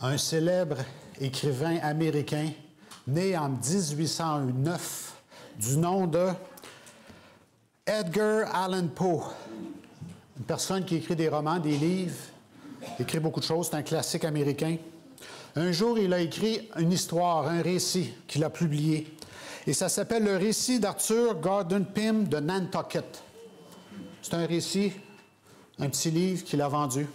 un célèbre écrivain américain né en 1809 du nom de Edgar Allan Poe. Une personne qui écrit des romans, des livres, écrit beaucoup de choses, c'est un classique américain. Un jour, il a écrit une histoire, un récit qu'il a publié. Et ça s'appelle le récit d'Arthur Gordon Pym de Nantucket. C'est un récit, un petit livre qu'il a vendu.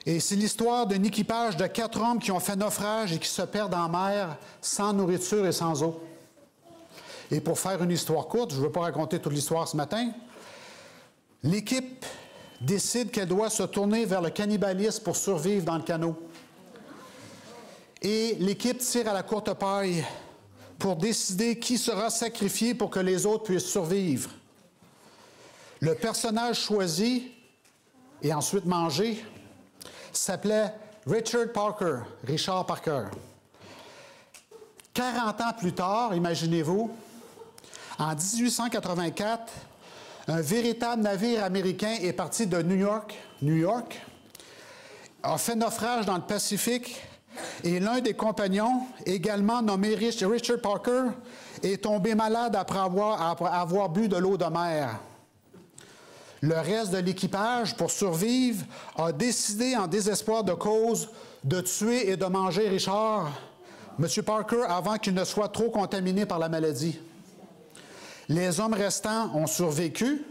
Et c'est l'histoire d'un équipage de 4 hommes qui ont fait naufrage et qui se perdent en mer sans nourriture et sans eau. Et pour faire une histoire courte, je ne veux pas raconter toute l'histoire ce matin, l'équipe décide qu'elle doit se tourner vers le cannibalisme pour survivre dans le canot. Et l'équipe tire à la courte paille pour décider qui sera sacrifié pour que les autres puissent survivre. Le personnage choisi et ensuite mangé s'appelait Richard Parker, Richard Parker. 40 ans plus tard, imaginez-vous, en 1884, un véritable navire américain est parti de New York, a fait naufrage dans le Pacifique et l'un des compagnons, également nommé Richard Parker, est tombé malade après avoir bu de l'eau de mer. Le reste de l'équipage, pour survivre, a décidé en désespoir de cause de tuer et de manger Richard, M. Parker, avant qu'il ne soit trop contaminé par la maladie. Les hommes restants ont survécu,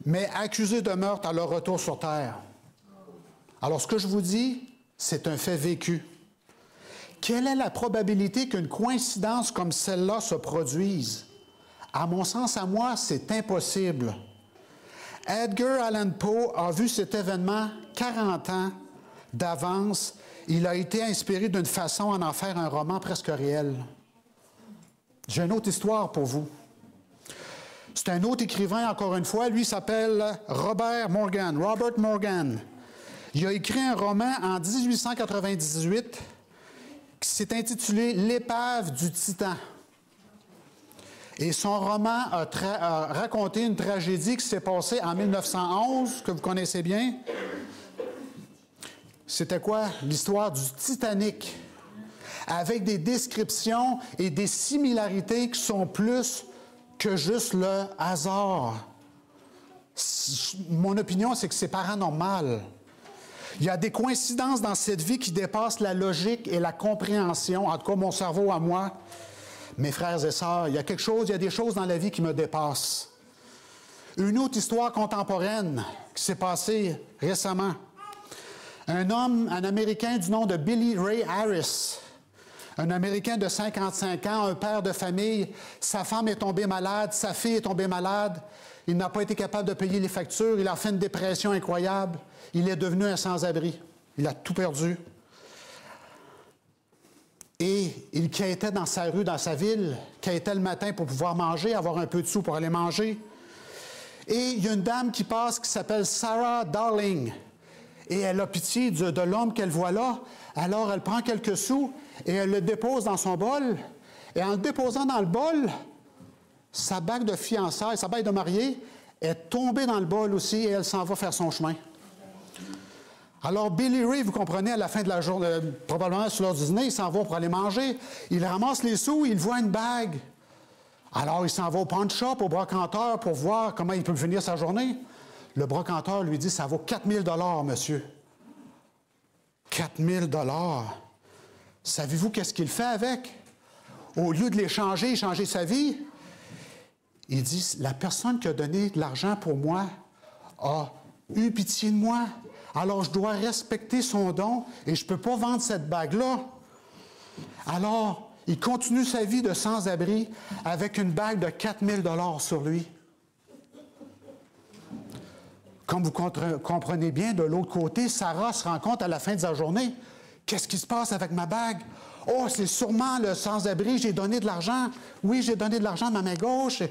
mais accusés de meurtre à leur retour sur Terre. Alors, ce que je vous dis, c'est un fait vécu. Quelle est la probabilité qu'une coïncidence comme celle-là se produise? À mon sens, à moi, c'est impossible. Edgar Allan Poe a vu cet événement 40 ans d'avance. Il a été inspiré d'une façon à en faire un roman presque réel. J'ai une autre histoire pour vous. C'est un autre écrivain, encore une fois. Lui s'appelle Robert Morgan. Il a écrit un roman en 1898 qui s'est intitulé « L'épave du Titan ». Et son roman a raconté une tragédie qui s'est passée en 1911, que vous connaissez bien. C'était quoi? L'histoire du Titanic, avec des descriptions et des similarités qui sont plus que juste le hasard. Mon opinion, c'est que c'est paranormal. Il y a des coïncidences dans cette vie qui dépassent la logique et la compréhension, en tout cas mon cerveau à moi. Mes frères et sœurs, il y a des choses dans la vie qui me dépassent. Une autre histoire contemporaine qui s'est passée récemment. Un Américain du nom de Billy Ray Harris, un Américain de 55 ans, un père de famille, sa femme est tombée malade, sa fille est tombée malade, il n'a pas été capable de payer les factures, il a fait une dépression incroyable, il est devenu un sans-abri, il a tout perdu. Et il quêtait dans sa rue, dans sa ville, quêtait le matin pour pouvoir manger, avoir un peu de sous pour aller manger. Et il y a une dame qui passe qui s'appelle Sarah Darling. Et elle a pitié de l'homme qu'elle voit là. Alors elle prend quelques sous et elle le dépose dans son bol. Et en le déposant dans le bol, sa bague de fiançailles, sa bague de mariée, est tombée dans le bol aussi et elle s'en va faire son chemin. Alors, Billy Ray, vous comprenez, à la fin de la journée, probablement sur l'heure du dîner, il s'en va pour aller manger. Il ramasse les sous, il voit une bague. Alors, il s'en va au pawn shop, au brocanteur, pour voir comment il peut finir sa journée. Le brocanteur lui dit, ça vaut 4 000 $, monsieur. 4 000 $. Savez-vous qu'est-ce qu'il fait avec? Au lieu de l'échanger, changer sa vie, il dit, la personne qui a donné de l'argent pour moi a eu pitié de moi. Alors, je dois respecter son don et je ne peux pas vendre cette bague-là. Alors, il continue sa vie de sans-abri avec une bague de 4 000 $ sur lui. Comme vous comprenez bien, de l'autre côté, Sarah se rend compte à la fin de sa journée, qu'est-ce qui se passe avec ma bague? Oh, c'est sûrement le sans-abri, j'ai donné de l'argent. Oui, j'ai donné de l'argent à ma main gauche.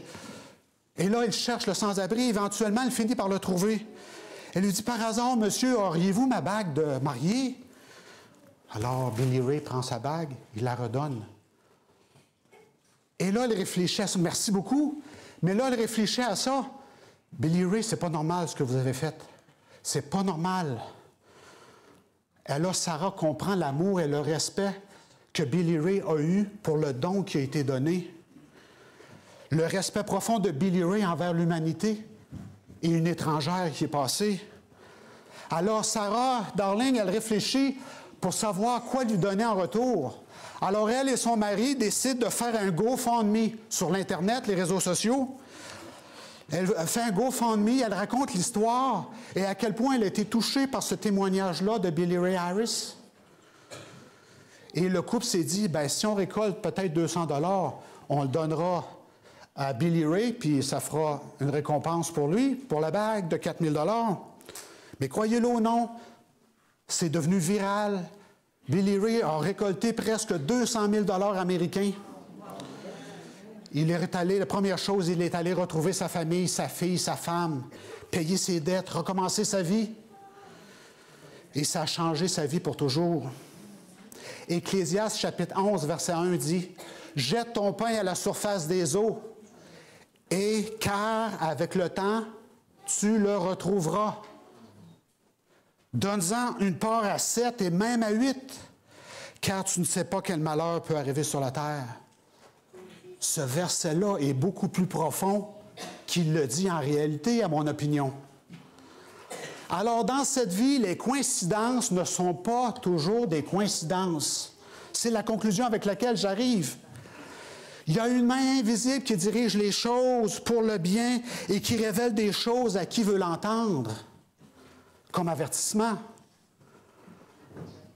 Et là, il cherche le sans-abri. Éventuellement, il finit par le trouver. Elle lui dit, par hasard, monsieur, auriez-vous ma bague de mariée? Alors, Billy Ray prend sa bague, il la redonne. Et là, il réfléchit à ça. Merci beaucoup. Mais là, il réfléchit à ça. Billy Ray, c'est pas normal ce que vous avez fait. C'est pas normal. Et là, Sarah comprend l'amour et le respect que Billy Ray a eu pour le don qui a été donné. Le respect profond de Billy Ray envers l'humanité et une étrangère qui est passée. Alors, Sarah Darling, elle réfléchit pour savoir quoi lui donner en retour. Alors, elle et son mari décident de faire un GoFundMe sur l'Internet, les réseaux sociaux. Elle fait un GoFundMe, elle raconte l'histoire et à quel point elle a été touchée par ce témoignage-là de Billy Ray Harris. Et le couple s'est dit, bien, si on récolte peut-être 200 $, on le donnera à Billy Ray, puis ça fera une récompense pour lui, pour la bague de 4 000 $. Mais croyez-le ou non, c'est devenu viral. Billy Ray a récolté presque 200 000 $ américains. Il est allé, la première chose, il est allé retrouver sa famille, sa fille, sa femme, payer ses dettes, recommencer sa vie. Et ça a changé sa vie pour toujours. Ecclésiaste, chapitre 11, verset 1 dit, « Jette ton pain à la surface des eaux, et car avec le temps, tu le retrouveras. Donne-en une part à 7 et même à 8, car tu ne sais pas quel malheur peut arriver sur la terre. » Ce verset-là est beaucoup plus profond qu'il le dit en réalité, à mon opinion. Alors, dans cette vie, les coïncidences ne sont pas toujours des coïncidences. C'est la conclusion avec laquelle j'arrive. Il y a une main invisible qui dirige les choses pour le bien et qui révèle des choses à qui veut l'entendre, comme avertissement.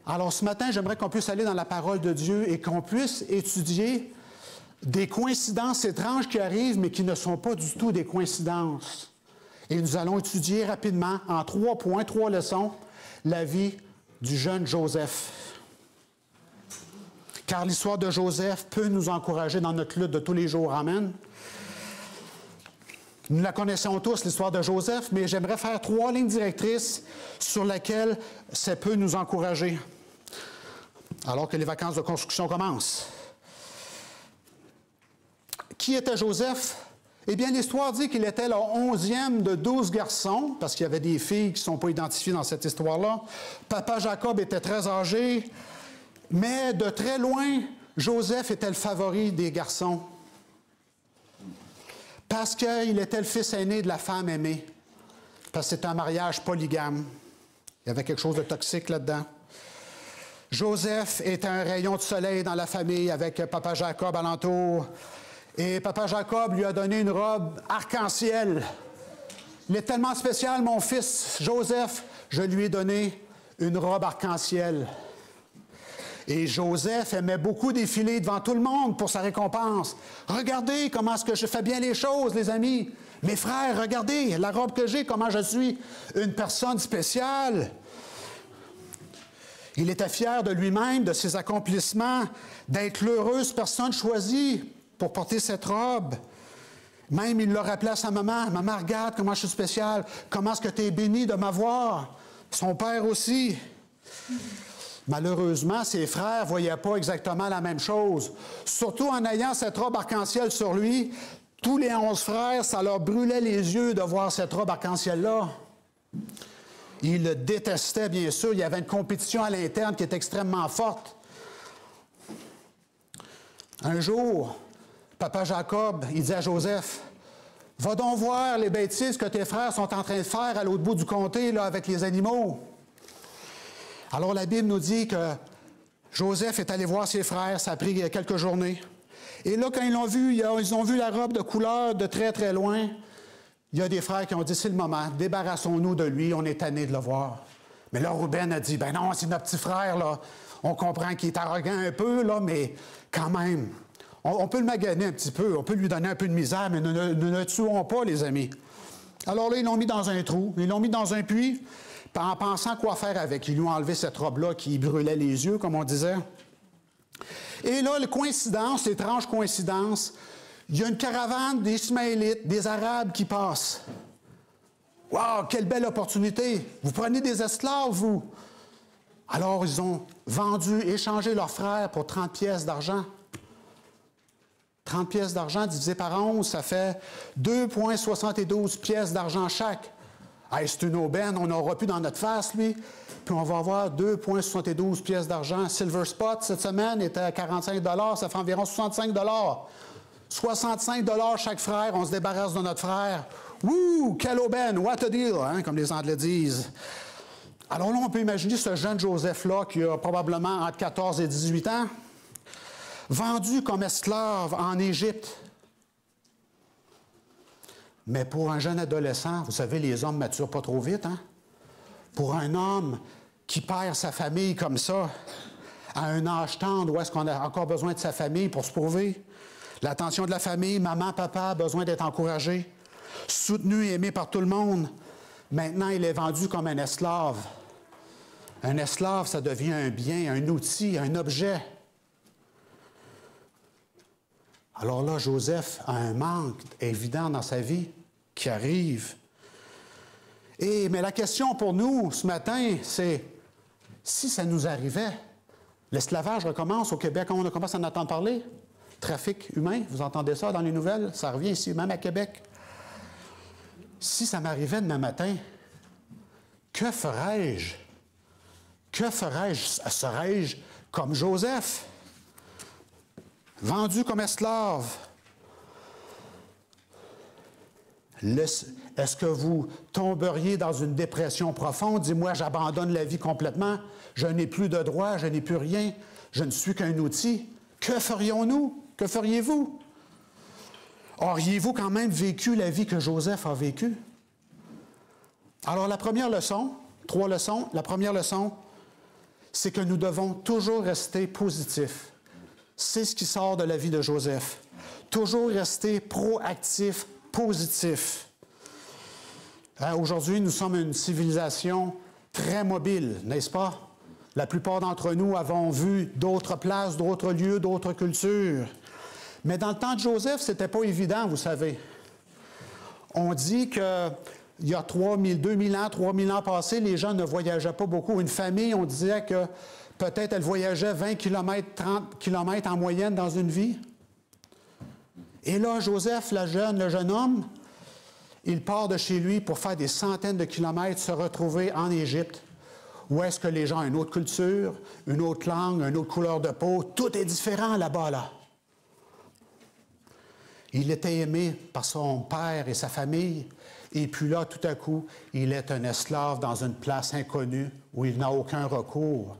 Alors, ce matin, j'aimerais qu'on puisse aller dans la parole de Dieu et qu'on puisse étudier des coïncidences étranges qui arrivent, mais qui ne sont pas du tout des coïncidences. Et nous allons étudier rapidement, en 3 points, 3 leçons, la vie du jeune Joseph. Car l'histoire de Joseph peut nous encourager dans notre lutte de tous les jours. Amen. Nous la connaissons tous, l'histoire de Joseph, mais j'aimerais faire 3 lignes directrices sur lesquelles ça peut nous encourager, alors que les vacances de construction commencent. Qui était Joseph? Eh bien, l'histoire dit qu'il était le 11e de 12 garçons, parce qu'il y avait des filles qui ne sont pas identifiées dans cette histoire-là. Papa Jacob était très âgé, mais de très loin, Joseph était le favori des garçons, parce qu'il était le fils aîné de la femme aimée, parce que c'était un mariage polygame. Il y avait quelque chose de toxique là-dedans. Joseph était un rayon de soleil dans la famille avec Papa Jacob alentour. Et Papa Jacob lui a donné une robe arc-en-ciel. Il est tellement spécial, mon fils Joseph, je lui ai donné une robe arc-en-ciel. Et Joseph aimait beaucoup défiler devant tout le monde pour sa récompense. Regardez comment est-ce que je fais bien les choses, les amis. Mes frères, regardez la robe que j'ai, comment je suis une personne spéciale. Il était fier de lui-même, de ses accomplissements, d'être l'heureuse personne choisie pour porter cette robe. Même, il l'a rappelé à sa maman. « Maman, regarde comment je suis spécial. Comment est-ce que tu es bénie de m'avoir? » Son père aussi. Malheureusement, ses frères ne voyaient pas exactement la même chose. Surtout en ayant cette robe arc-en-ciel sur lui, tous les 11 frères, ça leur brûlait les yeux de voir cette robe arc-en-ciel-là. Ils le détestaient, bien sûr. Il y avait une compétition à l'interne qui est extrêmement forte. Un jour, Papa Jacob, il dit à Joseph, « Va donc voir les bêtises que tes frères sont en train de faire à l'autre bout du comté, là, avec les animaux. » Alors la Bible nous dit que Joseph est allé voir ses frères, ça a pris quelques journées. Et là, quand ils l'ont vu, ils ont vu la robe de couleur de très, très loin. Il y a des frères qui ont dit, c'est le moment, débarrassons-nous de lui, on est tannés de le voir. Mais là, Ruben a dit, ben non, c'est notre petit frère, là. On comprend qu'il est arrogant un peu, là, mais quand même, on peut le maganer un petit peu, on peut lui donner un peu de misère, mais nous ne tuons pas, les amis. Alors là, ils l'ont mis dans un trou, ils l'ont mis dans un puits, en pensant quoi faire avec. Ils lui ont enlevé cette robe-là qui brûlait les yeux, comme on disait. Et là, la coïncidence, l'étrange coïncidence, il y a une caravane d'Ismaélites, des Arabes qui passent. Wow, quelle belle opportunité! Vous prenez des esclaves, vous! Alors, ils ont vendu, échangé leurs frères pour 30 pièces d'argent. 30 pièces d'argent divisé par 11, ça fait 2,72 pièces d'argent chaque. Hey, c'est une aubaine, on n'aura plus dans notre face, lui. Puis on va avoir 2,72 pièces d'argent. Silver Spot, cette semaine, était à 45 $, ça fait environ 65 $. 65 $ chaque frère, on se débarrasse de notre frère. Wouh, quelle aubaine, what a deal, hein, comme les Anglais disent. Alors là, on peut imaginer ce jeune Joseph-là, qui a probablement entre 14 et 18 ans, vendu comme esclave en Égypte. Mais pour un jeune adolescent, vous savez, les hommes ne maturent pas trop vite, hein? Pour un homme qui perd sa famille comme ça, à un âge tendre, où est-ce qu'on a encore besoin de sa famille pour se prouver? L'attention de la famille, maman, papa, besoin d'être encouragé, soutenu et aimé par tout le monde. Maintenant, il est vendu comme un esclave. Un esclave, ça devient un bien, un outil, un objet. Alors là, Joseph a un manque évident dans sa vie qui arrive. Mais la question pour nous ce matin, c'est si ça nous arrivait, l'esclavage recommence au Québec, on commence à en entendre parler. Trafic humain, vous entendez ça dans les nouvelles? Ça revient ici, même à Québec. Si ça m'arrivait demain matin, que ferais-je? Que ferais-je? Serais-je comme Joseph? Vendu comme esclave. Est-ce que vous tomberiez dans une dépression profonde? Dis-moi, j'abandonne la vie complètement. Je n'ai plus de droits, je n'ai plus rien. Je ne suis qu'un outil. Que ferions-nous? Que feriez-vous? Auriez-vous quand même vécu la vie que Joseph a vécue? Alors, la première leçon, 3 leçons. La première leçon, c'est que nous devons toujours rester positifs. C'est ce qui sort de la vie de Joseph. Toujours rester proactif, positif. Aujourd'hui, nous sommes une civilisation très mobile, n'est-ce pas? La plupart d'entre nous avons vu d'autres places, d'autres lieux, d'autres cultures. Mais dans le temps de Joseph, ce n'était pas évident, vous savez. On dit qu'il y a 2000 ans, 3000 ans passés, les gens ne voyageaient pas beaucoup. Une famille, on disait que peut-être elle voyageait 20 km, 30 km en moyenne dans une vie. Et là, Joseph, le jeune homme, il part de chez lui pour faire des centaines de kilomètres, se retrouver en Égypte, où est-ce que les gens ont une autre culture, une autre langue, une autre couleur de peau. Tout est différent là-bas, là. Il était aimé par son père et sa famille, et puis là, tout à coup, il est un esclave dans une place inconnue où il n'a aucun recours,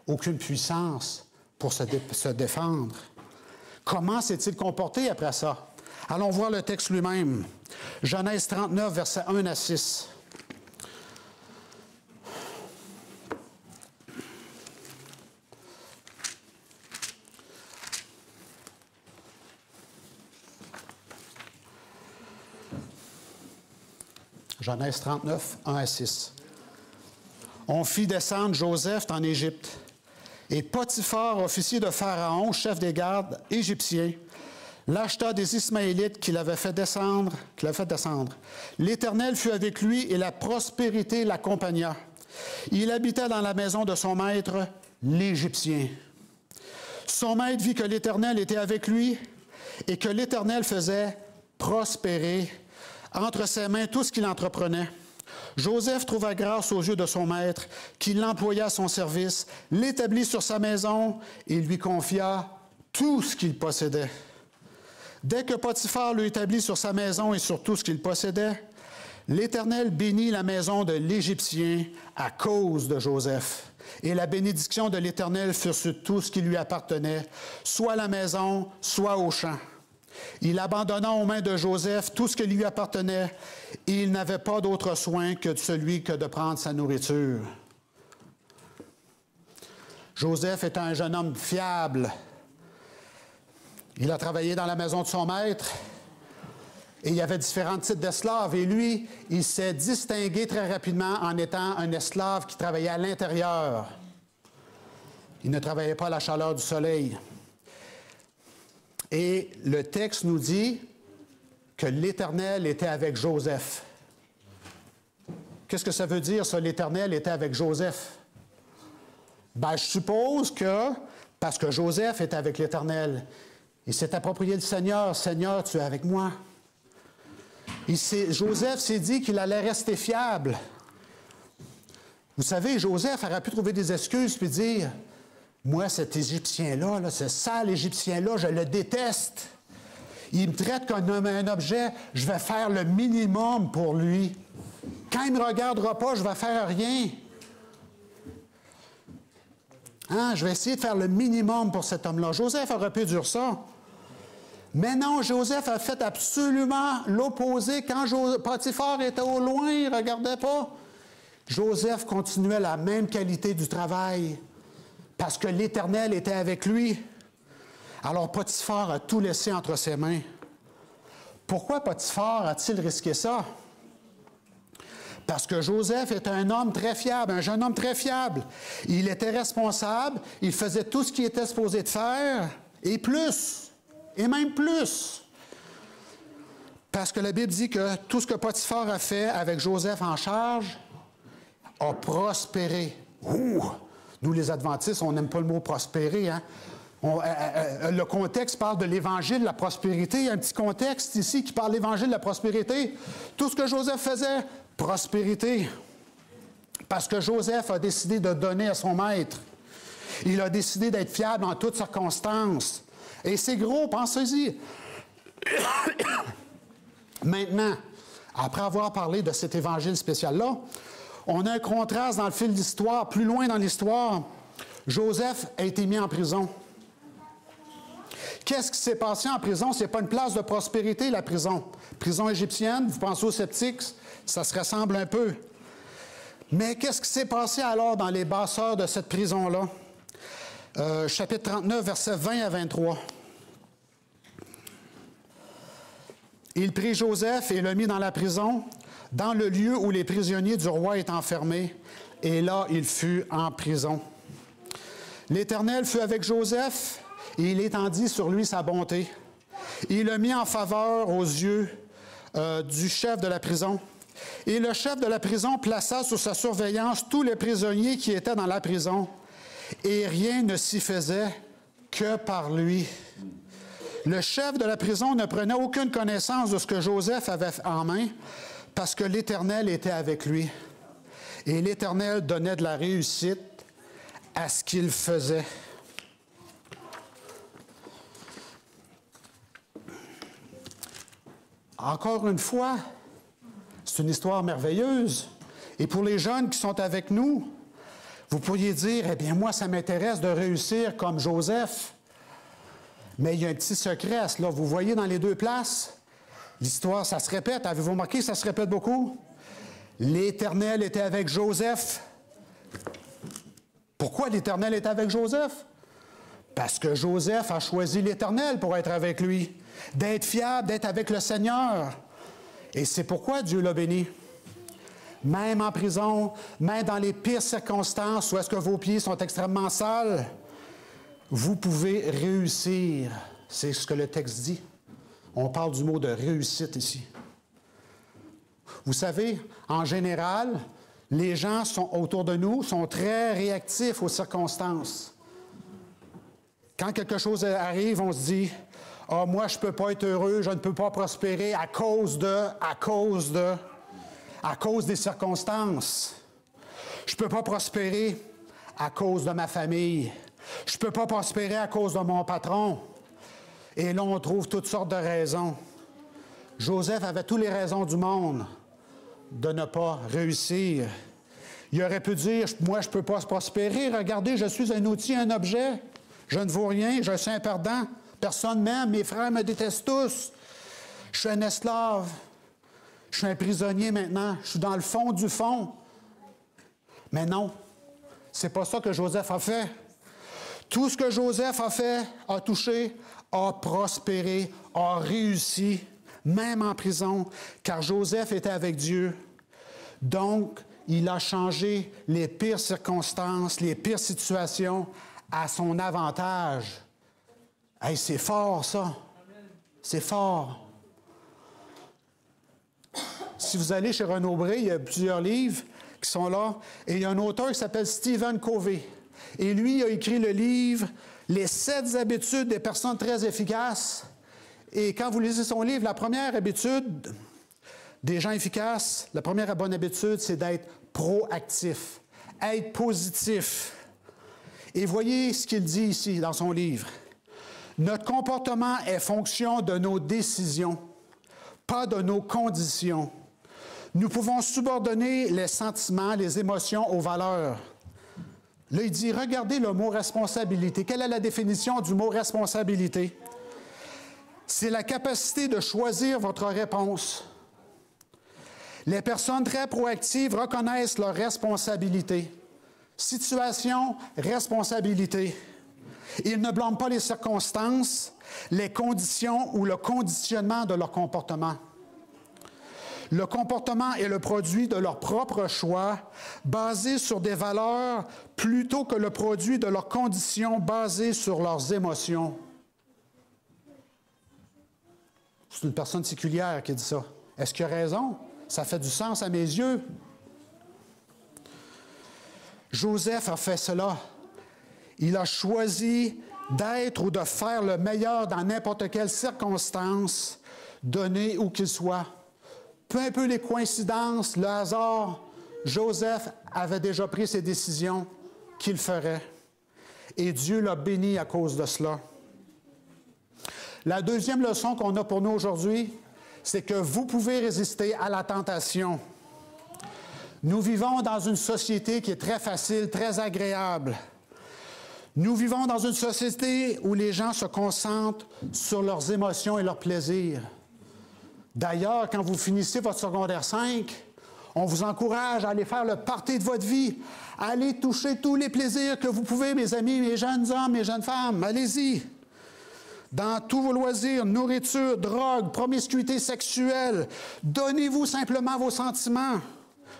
aucune puissance pour se défendre. Comment s'est-il comporté après ça? Allons voir le texte lui-même. Genèse 39, versets 1 à 6. Genèse 39, 1 à 6. On fit descendre Joseph en Égypte, et Potiphar, officier de Pharaon, chef des gardes égyptiens, l'acheta des Ismaélites qu'il avait fait descendre. L'Éternel fut avec lui et la prospérité l'accompagna. Il habitait dans la maison de son maître, l'Égyptien. Son maître vit que l'Éternel était avec lui et que l'Éternel faisait prospérer entre ses mains tout ce qu'il entreprenait. Joseph trouva grâce aux yeux de son maître, qui l'employa à son service, l'établit sur sa maison et lui confia tout ce qu'il possédait. Dès que Potiphar l'eut établi sur sa maison et sur tout ce qu'il possédait, l'Éternel bénit la maison de l'Égyptien à cause de Joseph. Et la bénédiction de l'Éternel fut sur tout ce qui lui appartenait, soit la maison, soit au champ. Il abandonna aux mains de Joseph tout ce qui lui appartenait, et il n'avait pas d'autre soin que celui que de prendre sa nourriture. Joseph était un jeune homme fiable. Il a travaillé dans la maison de son maître, et il y avait différents types d'esclaves, et lui, il s'est distingué très rapidement en étant un esclave qui travaillait à l'intérieur. Il ne travaillait pas à la chaleur du soleil. Et le texte nous dit que l'Éternel était avec Joseph. Qu'est-ce que ça veut dire, ça, l'Éternel était avec Joseph? Ben, je suppose que, parce que Joseph était avec l'Éternel, il s'est approprié le Seigneur. Seigneur, tu es avec moi. Joseph s'est dit qu'il allait rester fiable. Vous savez, Joseph aurait pu trouver des excuses puis dire « Moi, cet Égyptien-là, ce sale Égyptien-là, je le déteste. Il me traite comme un objet, je vais faire le minimum pour lui. Quand il ne me regardera pas, je ne vais faire rien. Hein? Je vais essayer de faire le minimum pour cet homme-là. » Joseph aurait pu dire ça. Mais non, Joseph a fait absolument l'opposé. Quand Potiphar était au loin, il ne regardait pas. Joseph continuait la même qualité du travail parce que l'Éternel était avec lui. Alors Potiphar a tout laissé entre ses mains. Pourquoi Potiphar a-t-il risqué ça? Parce que Joseph était un homme très fiable, un jeune homme très fiable. Il était responsable, il faisait tout ce qu'il était supposé de faire, et plus, et même plus. Parce que la Bible dit que tout ce que Potiphar a fait avec Joseph en charge a prospéré. Ouh! Nous, les adventistes, on n'aime pas le mot prospérer, hein? Le contexte parle de l'évangile de la prospérité. Il y a un petit contexte ici qui parle de l'évangile de la prospérité. Tout ce que Joseph faisait, prospérité. Parce que Joseph a décidé de donner à son maître. Il a décidé d'être fiable en toutes circonstances. Et c'est gros, pensez-y. Maintenant, après avoir parlé de cet évangile spécial-là, on a un contraste dans le fil d'histoire. Plus loin dans l'histoire, Joseph a été mis en prison. Qu'est-ce qui s'est passé en prison? Ce n'est pas une place de prospérité, la prison. Prison égyptienne, vous pensez aux sceptiques, ça se ressemble un peu. Mais qu'est-ce qui s'est passé alors dans les basseurs de cette prison-là? Chapitre 39, versets 20 à 23. Il prit Joseph et le mit dans la prison, dans le lieu où les prisonniers du roi étaient enfermés, et là il fut en prison. L'Éternel fut avec Joseph, et il étendit sur lui sa bonté. Il le mit en faveur aux yeux du chef de la prison. Et le chef de la prison plaça sous sa surveillance tous les prisonniers qui étaient dans la prison, et rien ne s'y faisait que par lui. Le chef de la prison ne prenait aucune connaissance de ce que Joseph avait en main, parce que l'Éternel était avec lui. Et l'Éternel donnait de la réussite à ce qu'il faisait. Encore une fois, c'est une histoire merveilleuse. Et pour les jeunes qui sont avec nous, vous pourriez dire, eh bien, moi, ça m'intéresse de réussir comme Joseph. Mais il y a un petit secret, là. Vous voyez dans les deux places, l'histoire, ça se répète. Avez-vous remarqué que ça se répète beaucoup? L'Éternel était avec Joseph. Pourquoi l'Éternel est avec Joseph? Parce que Joseph a choisi l'Éternel pour être avec lui, d'être fiable, d'être avec le Seigneur. Et c'est pourquoi Dieu l'a béni. Même en prison, même dans les pires circonstances où est-ce que vos pieds sont extrêmement sales, vous pouvez réussir. C'est ce que le texte dit. On parle du mot de réussite ici. Vous savez, en général, les gens autour de nous sont très réactifs aux circonstances. Quand quelque chose arrive, on se dit « Ah, moi, je ne peux pas être heureux, je ne peux pas prospérer à cause des circonstances. Je ne peux pas prospérer à cause de ma famille. Je ne peux pas prospérer à cause de mon patron. » Et là, on trouve toutes sortes de raisons. Joseph avait toutes les raisons du monde de ne pas réussir. Il aurait pu dire « Moi, je ne peux pas prospérer. Regardez, je suis un outil, un objet. Je ne vaux rien, je suis un perdant. Personne ne m'aime, mes frères me détestent tous. Je suis un esclave. Je suis un prisonnier maintenant. Je suis dans le fond du fond. » Mais non, c'est pas ça que Joseph a fait. Tout ce que Joseph a fait, a touché, a prospéré, a réussi, même en prison, car Joseph était avec Dieu. Donc, il a changé les pires circonstances, les pires situations à son avantage. Hey, c'est fort, ça. C'est fort. Si vous allez chez Renaud Bré, il y a plusieurs livres qui sont là, et il y a un auteur qui s'appelle Stephen Covey. Et lui, il a écrit le livre « Les 7 habitudes des personnes très efficaces ». Et quand vous lisez son livre, la première habitude, Des gens efficaces, la première bonne habitude, c'est d'être proactif, être positif. Et voyez ce qu'il dit ici dans son livre. Notre comportement est fonction de nos décisions, pas de nos conditions. Nous pouvons subordonner les sentiments, les émotions aux valeurs. Là, il dit, regardez le mot responsabilité. Quelle est la définition du mot responsabilité? C'est la capacité de choisir votre réponse. Les personnes très proactives reconnaissent leurs responsabilités. Situation, responsabilité. Ils ne blâment pas les circonstances, les conditions ou le conditionnement de leur comportement. Le comportement est le produit de leur propre choix, basé sur des valeurs, plutôt que le produit de leurs conditions basées sur leurs émotions. C'est une personne séculière qui dit ça. Est-ce qu'il a raison? Ça fait du sens à mes yeux. Joseph a fait cela. Il a choisi d'être ou de faire le meilleur dans n'importe quelle circonstance, donnée où qu'il soit. Peu un peu les coïncidences, le hasard, Joseph avait déjà pris ses décisions qu'il ferait. Et Dieu l'a béni à cause de cela. La deuxième leçon qu'on a pour nous aujourd'hui, c'est que vous pouvez résister à la tentation. Nous vivons dans une société qui est très facile, très agréable. Nous vivons dans une société où les gens se concentrent sur leurs émotions et leurs plaisirs. D'ailleurs, quand vous finissez votre secondaire 5, on vous encourage à aller faire le party de votre vie, à aller toucher tous les plaisirs que vous pouvez, mes amis, mes jeunes hommes, mes jeunes femmes. Allez-y. Dans tous vos loisirs, nourriture, drogue, promiscuité sexuelle, donnez-vous simplement vos sentiments.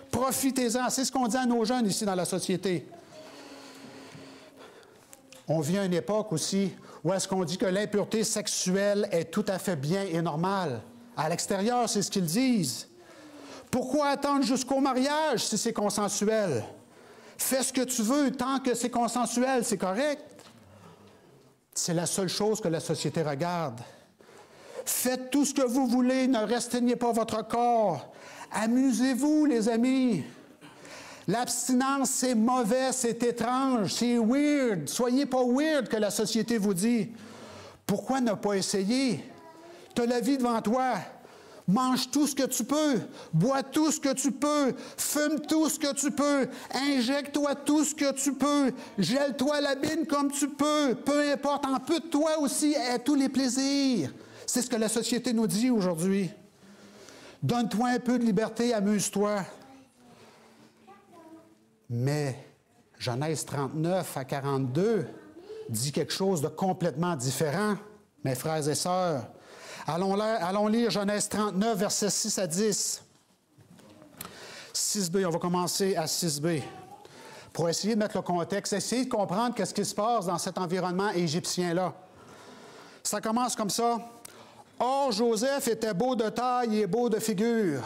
Profitez-en. C'est ce qu'on dit à nos jeunes ici dans la société. On vit à une époque aussi où est-ce qu'on dit que l'impureté sexuelle est tout à fait bien et normale. À l'extérieur, c'est ce qu'ils disent. Pourquoi attendre jusqu'au mariage si c'est consensuel? Fais ce que tu veux, tant que c'est consensuel, c'est correct. C'est la seule chose que la société regarde. Faites tout ce que vous voulez, ne restreignez pas votre corps. Amusez-vous, les amis. L'abstinence, c'est mauvais, c'est étrange, c'est weird. Soyez pas weird que la société vous dit. Pourquoi ne pas essayer? Tu as la vie devant toi. Mange tout ce que tu peux. Bois tout ce que tu peux. Fume tout ce que tu peux. Injecte-toi tout ce que tu peux. Gèle-toi la bine comme tu peux. Peu importe, ampute-toi aussi à tous les plaisirs. C'est ce que la société nous dit aujourd'hui. Donne-toi un peu de liberté, amuse-toi. Mais Genèse 39 à 42 dit quelque chose de complètement différent, mes frères et sœurs. Allons lire Genèse 39, versets 6 à 10. 6b, on va commencer à 6b. Pour essayer de mettre le contexte, essayer de comprendre qu'est-ce qui se passe dans cet environnement égyptien-là. Ça commence comme ça. Or, Joseph était beau de taille et beau de figure.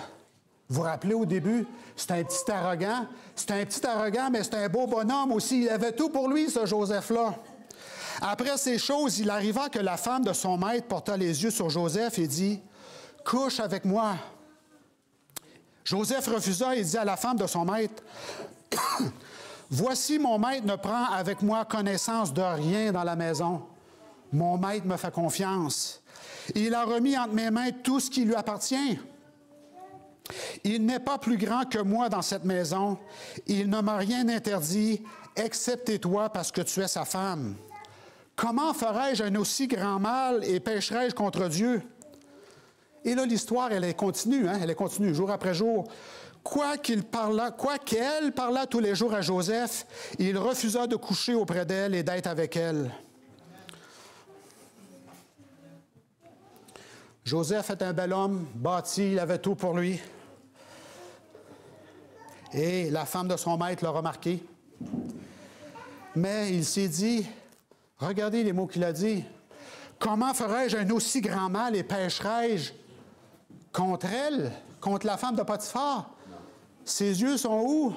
Vous vous rappelez au début, c'était un petit arrogant, mais c'était un beau bonhomme aussi. Il avait tout pour lui, ce Joseph-là. Après ces choses, il arriva que la femme de son maître porta les yeux sur Joseph et dit, « Couche avec moi. » Joseph refusa et dit à la femme de son maître, « Voici, mon maître ne prend avec moi connaissance de rien dans la maison. Mon maître me fait confiance. Il a remis entre mes mains tout ce qui lui appartient. Il n'est pas plus grand que moi dans cette maison. Il ne m'a rien interdit, excepté toi, parce que tu es sa femme. Comment ferais-je un aussi grand mal et pécherais-je contre Dieu? » Et là, l'histoire, elle est continue, elle est continue, jour après jour. Quoiqu'elle parlât tous les jours à Joseph, il refusa de coucher auprès d'elle et d'être avec elle. Joseph est un bel homme, bâti, il avait tout pour lui. Et la femme de son maître l'a remarqué. Mais il s'est dit, regardez les mots qu'il a dit, « Comment ferais-je un aussi grand mal et pécherais-je contre elle, contre la femme de Potiphar? » Ses yeux sont où?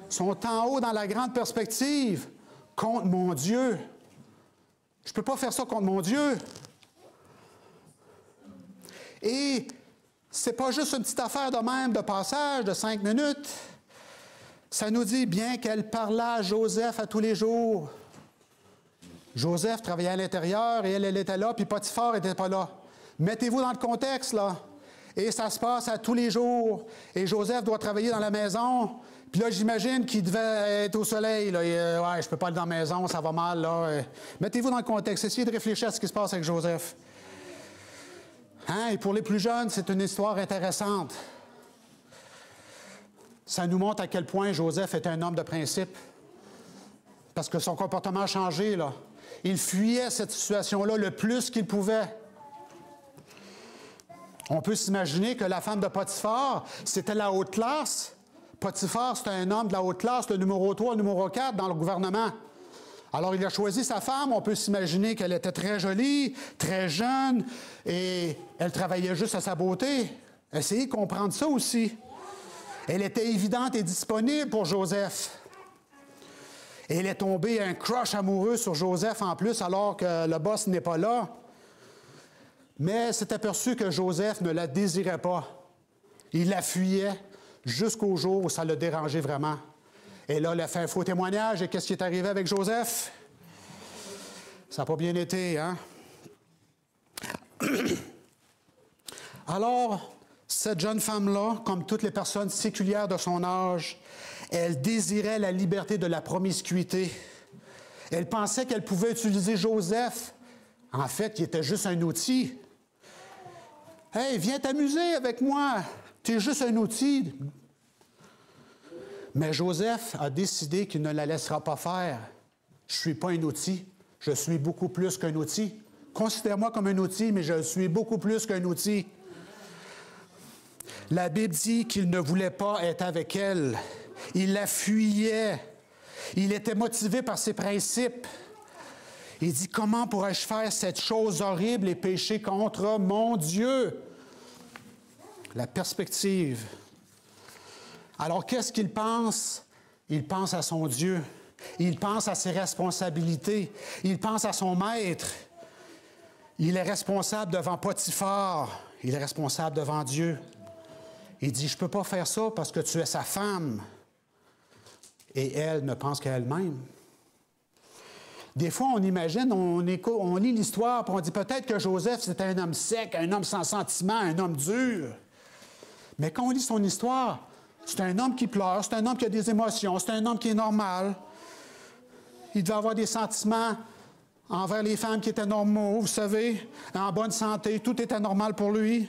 Sont en haut dans la grande perspective, contre mon Dieu. Je ne peux pas faire ça contre mon Dieu. Et c'est pas juste une petite affaire de même, de passage, de 5 minutes. Ça nous dit bien qu'elle parla à Joseph à tous les jours. Joseph travaillait à l'intérieur et elle était là, puis Potiphar n'était pas là. Mettez-vous dans le contexte, là. Et ça se passe à tous les jours. Et Joseph doit travailler dans la maison. Puis là, j'imagine qu'il devait être au soleil. Là. Et, ouais, je ne peux pas aller dans la maison, ça va mal. Là. Mettez-vous dans le contexte. Essayez de réfléchir à ce qui se passe avec Joseph. Hein? Et pour les plus jeunes, c'est une histoire intéressante. Ça nous montre à quel point Joseph est un homme de principe. Parce que son comportement a changé, là. Il fuyait cette situation-là le plus qu'il pouvait. On peut s'imaginer que la femme de Potiphar, c'était la haute classe. Potiphar, c'était un homme de la haute classe, le numéro 3, le numéro 4 dans le gouvernement. Alors, il a choisi sa femme. On peut s'imaginer qu'elle était très jolie, très jeune, et elle travaillait juste à sa beauté. Essayez de comprendre ça aussi. Elle était évidente et disponible pour Joseph. Et elle est tombée un crush amoureux sur Joseph en plus, alors que le boss n'est pas là. Mais elle s'est aperçue que Joseph ne la désirait pas. Il la fuyait jusqu'au jour où ça l'a dérangé vraiment. Et là, elle a fait un faux témoignage. Et qu'est-ce qui est arrivé avec Joseph? Ça n'a pas bien été, hein? Alors, cette jeune femme-là, comme toutes les personnes séculières de son âge, elle désirait la liberté de la promiscuité. Elle pensait qu'elle pouvait utiliser Joseph. En fait, il était juste un outil. « Hey, viens t'amuser avec moi. Tu es juste un outil. » Mais Joseph a décidé qu'il ne la laissera pas faire. Je ne suis pas un outil. Je suis beaucoup plus qu'un outil. Considère-moi comme un outil, mais je suis beaucoup plus qu'un outil. La Bible dit qu'il ne voulait pas être avec elle. Il la fuyait. Il était motivé par ses principes. Il dit, comment pourrais-je faire cette chose horrible et pécher contre mon Dieu? La perspective. Alors, qu'est-ce qu'il pense? Il pense à son Dieu. Il pense à ses responsabilités. Il pense à son maître. Il est responsable devant Potiphar. Il est responsable devant Dieu. Il dit, je ne peux pas faire ça parce que tu es sa femme. Et elle ne pense qu'à elle-même. Des fois, on imagine, on lit l'histoire, puis on dit peut-être que Joseph, c'était un homme sec, un homme sans sentiment, un homme dur. Mais quand on lit son histoire, c'est un homme qui pleure, c'est un homme qui a des émotions, c'est un homme qui est normal. Il devait avoir des sentiments envers les femmes qui étaient normaux, vous savez, en bonne santé, tout était normal pour lui.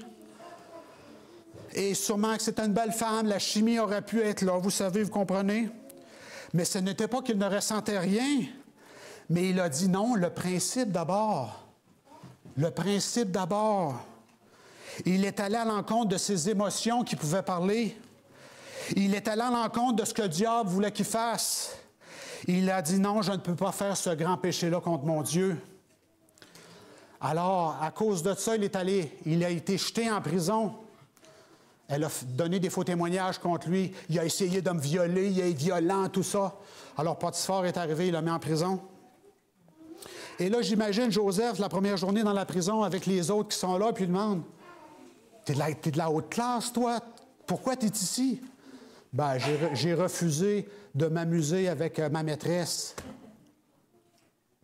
Et sûrement que c'était une belle femme, la chimie aurait pu être là, vous savez, vous comprenez. Mais ce n'était pas qu'il ne ressentait rien, mais il a dit non, le principe d'abord. Le principe d'abord. Il est allé à l'encontre de ses émotions qui pouvaient parler. Il est allé à l'encontre de ce que le diable voulait qu'il fasse. Il a dit non, je ne peux pas faire ce grand péché-là contre mon Dieu. Alors, à cause de ça, il a été jeté en prison. Elle a donné des faux témoignages contre lui. Il a essayé de me violer, il est violent, tout ça. Alors, Potiphar est arrivé, il l'a mis en prison. Et là, j'imagine Joseph, la première journée dans la prison, avec les autres qui sont là, puis il demande, t'es de la haute classe, toi? Pourquoi tu es ici? Ben, j'ai refusé de m'amuser avec ma maîtresse.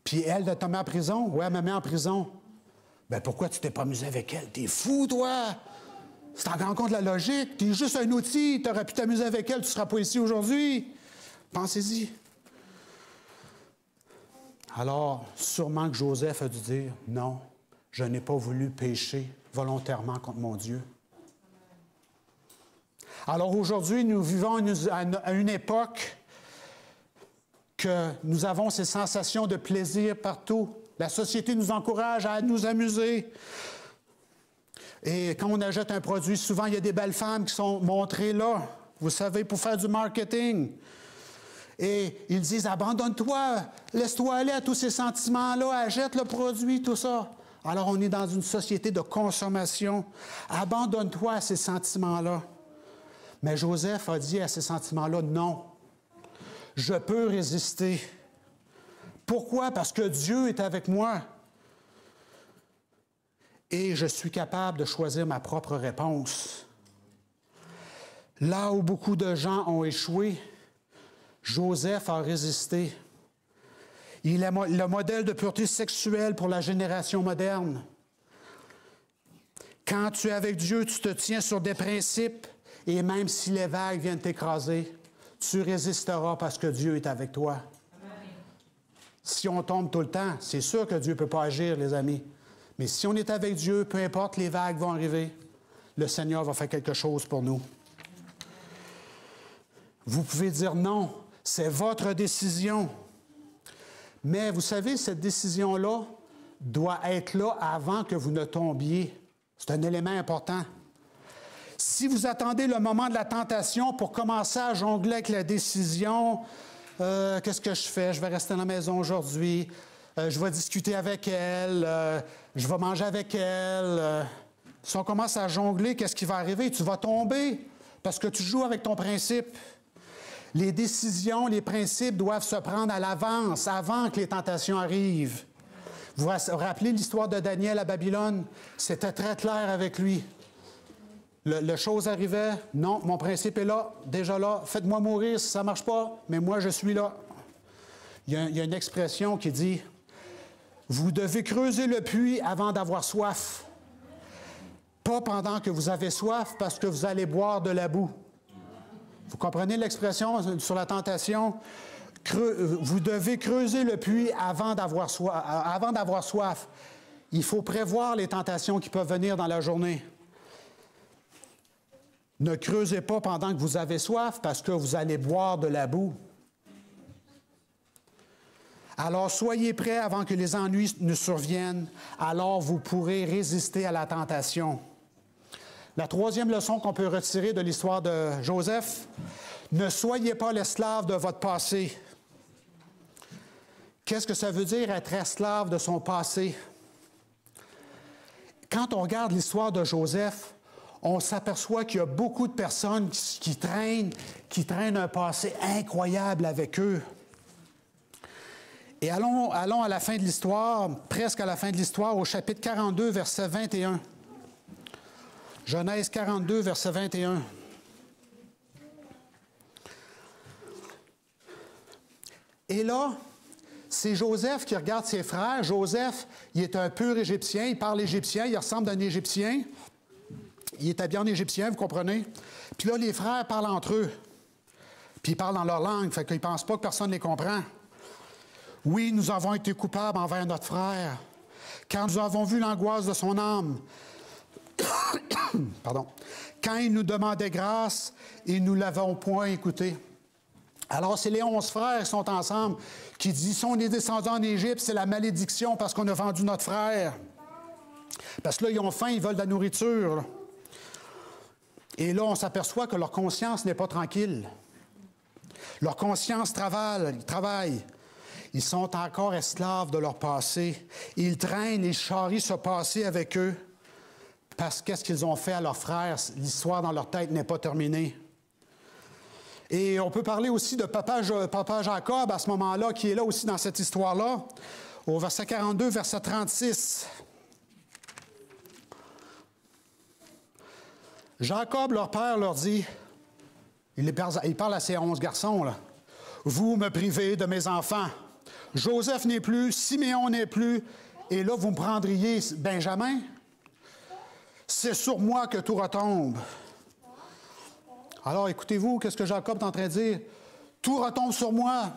Puis elle, de te mettre en prison? Oui, elle m'a mis en prison. Ben, pourquoi tu t'es pas amusé avec elle? T'es fou, toi! C'est en grand compte de la logique. Tu es juste un outil. Tu aurais pu t'amuser avec elle, tu ne seras pas ici aujourd'hui. Pensez-y. Alors, sûrement que Joseph a dû dire, non, je n'ai pas voulu pécher volontairement contre mon Dieu. Alors aujourd'hui, nous vivons à une époque que nous avons ces sensations de plaisir partout. La société nous encourage à nous amuser. Et quand on achète un produit, souvent, il y a des belles femmes qui sont montrées là, vous savez, pour faire du marketing. Et ils disent, abandonne-toi, laisse-toi aller à tous ces sentiments-là, achète le produit, tout ça. Alors, on est dans une société de consommation. Abandonne-toi à ces sentiments-là. Mais Joseph a dit à ces sentiments-là, non, je peux résister. Pourquoi? Parce que Dieu est avec moi. et je suis capable de choisir ma propre réponse. Là où beaucoup de gens ont échoué, Joseph a résisté. Il est le modèle de pureté sexuelle pour la génération moderne. Quand tu es avec Dieu, tu te tiens sur des principes et même si les vagues viennent t'écraser, tu résisteras parce que Dieu est avec toi. Amen. Si on tombe tout le temps, c'est sûr que Dieu ne peut pas agir, les amis. Mais si on est avec Dieu, peu importe les vagues vont arriver, le Seigneur va faire quelque chose pour nous. Vous pouvez dire non, c'est votre décision. Mais vous savez, cette décision-là doit être là avant que vous ne tombiez. C'est un élément important. Si vous attendez le moment de la tentation pour commencer à jongler avec la décision, qu'est-ce que je fais? Je vais rester à la maison aujourd'hui, je vais discuter avec elle, je vais manger avec elle. Si on commence à jongler, qu'est-ce qui va arriver? Tu vas tomber parce que tu joues avec ton principe. Les décisions, les principes doivent se prendre à l'avance, avant que les tentations arrivent. Vous vous rappelez l'histoire de Daniel à Babylone? C'était très clair avec lui. Le chose arrivait, non, mon principe est là, déjà là, faites-moi mourir si ça ne marche pas, mais moi je suis là. Il y a une expression qui dit, vous devez creuser le puits avant d'avoir soif. Pas pendant que vous avez soif, parce que vous allez boire de la boue. Vous comprenez l'expression sur la tentation? Vous devez creuser le puits avant d'avoir soif. Il faut prévoir les tentations qui peuvent venir dans la journée. Ne creusez pas pendant que vous avez soif parce que vous allez boire de la boue. Alors soyez prêts avant que les ennuis ne surviennent, alors vous pourrez résister à la tentation. La troisième leçon qu'on peut retirer de l'histoire de Joseph, ne soyez pas l'esclave de votre passé. Qu'est-ce que ça veut dire être esclave de son passé? Quand on regarde l'histoire de Joseph, on s'aperçoit qu'il y a beaucoup de personnes qui traînent un passé incroyable avec eux. Et allons à la fin de l'histoire, presque à la fin de l'histoire, au chapitre 42, verset 21. Genèse 42, verset 21. Et là, c'est Joseph qui regarde ses frères. Joseph, il est un pur Égyptien, il parle égyptien, il ressemble à un Égyptien. Il est habillé en Égyptien, vous comprenez? Puis là, les frères parlent entre eux. Puis ils parlent dans leur langue, fait qu'ils ne pensent pas que personne ne les comprend. Oui, nous avons été coupables envers notre frère, quand nous avons vu l'angoisse de son âme. Pardon. Quand il nous demandait grâce, et nous ne l'avons point écouté. Alors, c'est les 11 frères qui sont ensemble, qui disent, si on est descendus en Égypte, c'est la malédiction parce qu'on a vendu notre frère. Parce que là, ils ont faim, ils veulent de la nourriture. Là. Et là, on s'aperçoit que leur conscience n'est pas tranquille. Leur conscience travaille. Ils sont encore esclaves de leur passé. Ils traînent et charrient ce passé avec eux. Parce qu'est-ce qu'ils ont fait à leurs frères? L'histoire dans leur tête n'est pas terminée. Et on peut parler aussi de papa Jacob à ce moment-là, qui est là aussi dans cette histoire-là, au verset 42, verset 36. Jacob, leur père, leur dit, il parle à ses 11 garçons, là, « Vous me privez de mes enfants. Joseph n'est plus, Siméon n'est plus, et là, vous me prendriez Benjamin? C'est sur moi que tout retombe. » Alors, écoutez-vous, qu'est-ce que Jacob est en train de dire? Tout retombe sur moi.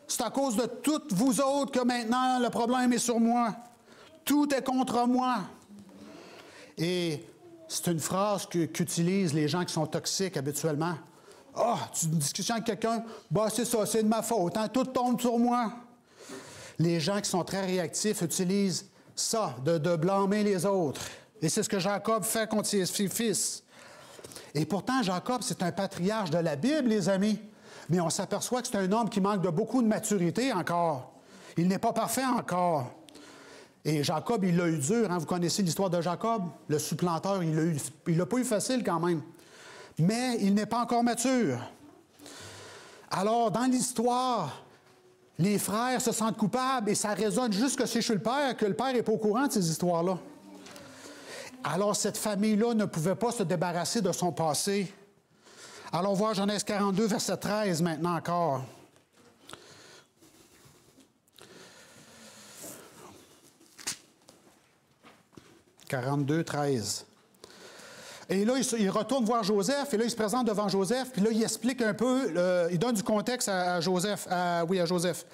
C'est à cause de toutes vous autres que maintenant le problème est sur moi. Tout est contre moi. Et c'est une phrase qu'utilisent les gens qui sont toxiques habituellement. « Ah, tu as une discussion avec quelqu'un? Bah, c'est ça, c'est de ma faute. Hein? Tout tombe sur moi. » Les gens qui sont très réactifs utilisent ça, de blâmer les autres. Et c'est ce que Jacob fait contre ses fils. Et pourtant, Jacob, c'est un patriarche de la Bible, les amis. Mais on s'aperçoit que c'est un homme qui manque de beaucoup de maturité encore. Il n'est pas parfait encore. Et Jacob, il l'a eu dur. Hein? Vous connaissez l'histoire de Jacob? Le supplanteur, il l'a pas eu facile quand même. Mais il n'est pas encore mature. Alors, dans l'histoire, les frères se sentent coupables et ça résonne jusque chez le père, que le père n'est pas au courant de ces histoires-là. Alors, cette famille-là ne pouvait pas se débarrasser de son passé. Allons voir Genèse 42, verset 13, maintenant encore. « 42, 13. Et là, il retourne voir Joseph, et là, il se présente devant Joseph, puis là, il explique un peu, il donne du contexte à Joseph. À Joseph.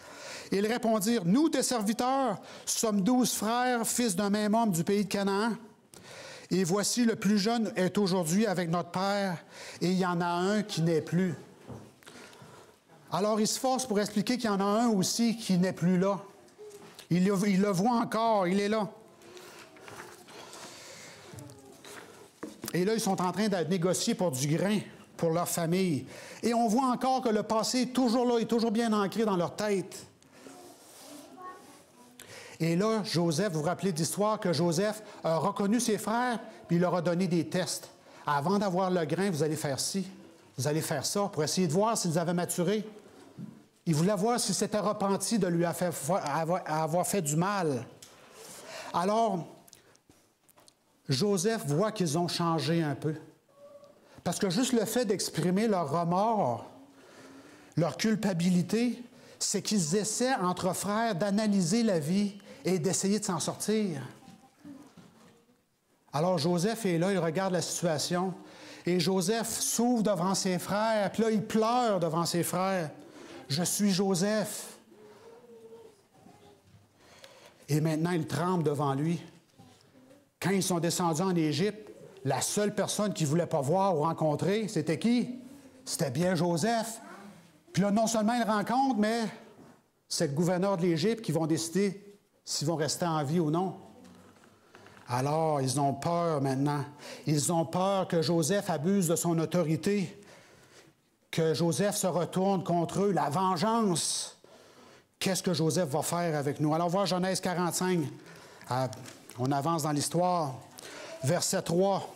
Et ils répondirent, « Nous, tes serviteurs, sommes 12 frères, fils d'un même homme du pays de Canaan. Et voici, le plus jeune est aujourd'hui avec notre père, et il y en a un qui n'est plus. » Alors, il se force pour expliquer qu'il y en a un aussi qui n'est plus là. Il le voit encore, il est là. Et là, ils sont en train de négocier pour du grain, pour leur famille. Et on voit encore que le passé est toujours là, est toujours bien ancré dans leur tête. Et là, Joseph, vous vous rappelez de l'histoire que Joseph a reconnu ses frères, puis il leur a donné des tests. Avant d'avoir le grain, vous allez faire ci, vous allez faire ça, pour essayer de voir s'ils avaient maturé. Il voulait voir s'ils s'étaient repentis de lui avoir fait du mal. Alors, Joseph voit qu'ils ont changé un peu. Parce que juste le fait d'exprimer leur remords, leur culpabilité, c'est qu'ils essaient, entre frères, d'analyser la vie et d'essayer de s'en sortir. Alors Joseph est là, il regarde la situation, et Joseph s'ouvre devant ses frères, puis là, il pleure devant ses frères. « Je suis Joseph. » Et maintenant, il tremble devant lui. Quand ils sont descendus en Égypte, la seule personne qu'ils ne voulaient pas voir ou rencontrer, c'était qui? C'était bien Joseph. Puis là, non seulement ils le rencontrent, mais c'est le gouverneur de l'Égypte qui vont décider s'ils vont rester en vie ou non. Alors, ils ont peur maintenant. Ils ont peur que Joseph abuse de son autorité, que Joseph se retourne contre eux, la vengeance. Qu'est-ce que Joseph va faire avec nous? Alors, voir Genèse 45. On avance dans l'histoire. Verset 3.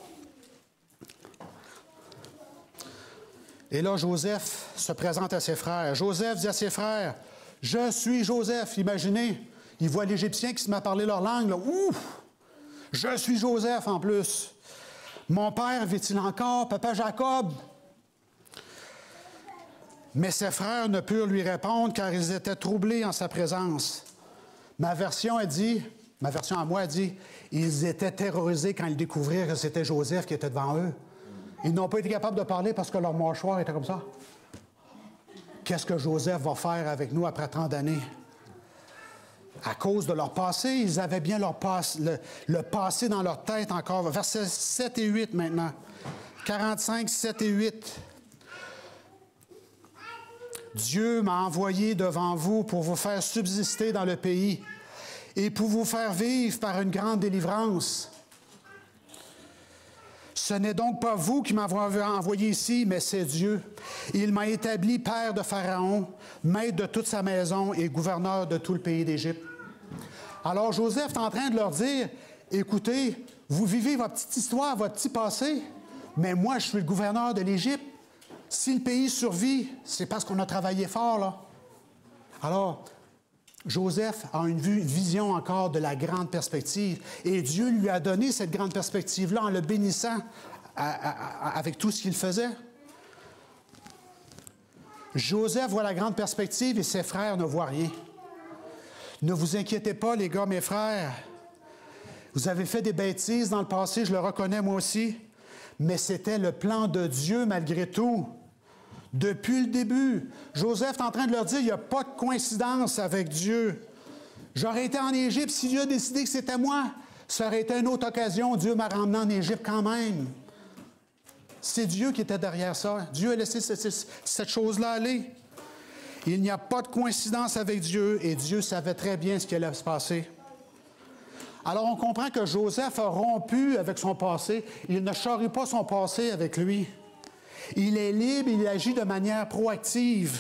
Et là, Joseph se présente à ses frères. Joseph dit à ses frères, « Je suis Joseph. » Imaginez, il voit l'Égyptien qui se met à parler leur langue. Là. Ouf! Je suis Joseph en plus. Mon père vit-il encore, papa Jacob? Mais ses frères ne purent lui répondre car ils étaient troublés en sa présence. Ma version à moi a dit, ils étaient terrorisés quand ils découvrirent que c'était Joseph qui était devant eux. Ils n'ont pas été capables de parler parce que leur mâchoire était comme ça. Qu'est-ce que Joseph va faire avec nous après tant d'années? À cause de leur passé, ils avaient bien le passé dans leur tête encore. Versets 7 et 8 maintenant. 45, 7 et 8. Dieu m'a envoyé devant vous pour vous faire subsister dans le pays et pour vous faire vivre par une grande délivrance. Ce n'est donc pas vous qui m'avez envoyé ici, mais c'est Dieu. Il m'a établi père de Pharaon, maître de toute sa maison et gouverneur de tout le pays d'Égypte. Alors Joseph est en train de leur dire, écoutez, vous vivez votre petite histoire, votre petit passé, mais moi je suis le gouverneur de l'Égypte. Si le pays survit, c'est parce qu'on a travaillé fort, là. Alors, Joseph a une vision encore de la grande perspective. Et Dieu lui a donné cette grande perspective-là en le bénissant avec tout ce qu'il faisait. Joseph voit la grande perspective et ses frères ne voient rien. Ne vous inquiétez pas, les gars, mes frères. Vous avez fait des bêtises dans le passé, je le reconnais moi aussi. Mais c'était le plan de Dieu malgré tout. Depuis le début, Joseph est en train de leur dire, il n'y a pas de coïncidence avec Dieu. J'aurais été en Égypte, si Dieu a décidé que c'était moi, ça aurait été une autre occasion. Dieu m'a ramené en Égypte quand même. C'est Dieu qui était derrière ça. Dieu a laissé cette chose-là aller. Il n'y a pas de coïncidence avec Dieu et Dieu savait très bien ce qui allait se passer. Alors on comprend que Joseph a rompu avec son passé. Il ne charrie pas son passé avec lui. Il est libre, il agit de manière proactive.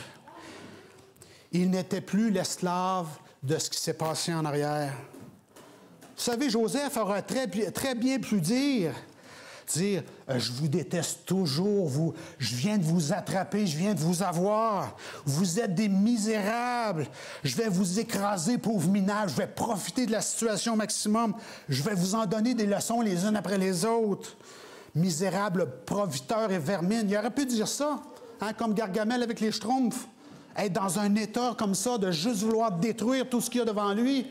Il n'était plus l'esclave de ce qui s'est passé en arrière. Vous savez, Joseph aurait très bien pu dire, dire je vous déteste toujours, je viens de vous attraper, je viens de vous avoir, vous êtes des misérables, je vais vous écraser, pauvres minables, je vais profiter de la situation au maximum, je vais vous en donner des leçons les unes après les autres. Misérables, profiteurs et vermine. Il aurait pu dire ça, hein, comme Gargamel avec les Schtroumpfs, être dans un état comme ça de juste vouloir détruire tout ce qu'il y a devant lui.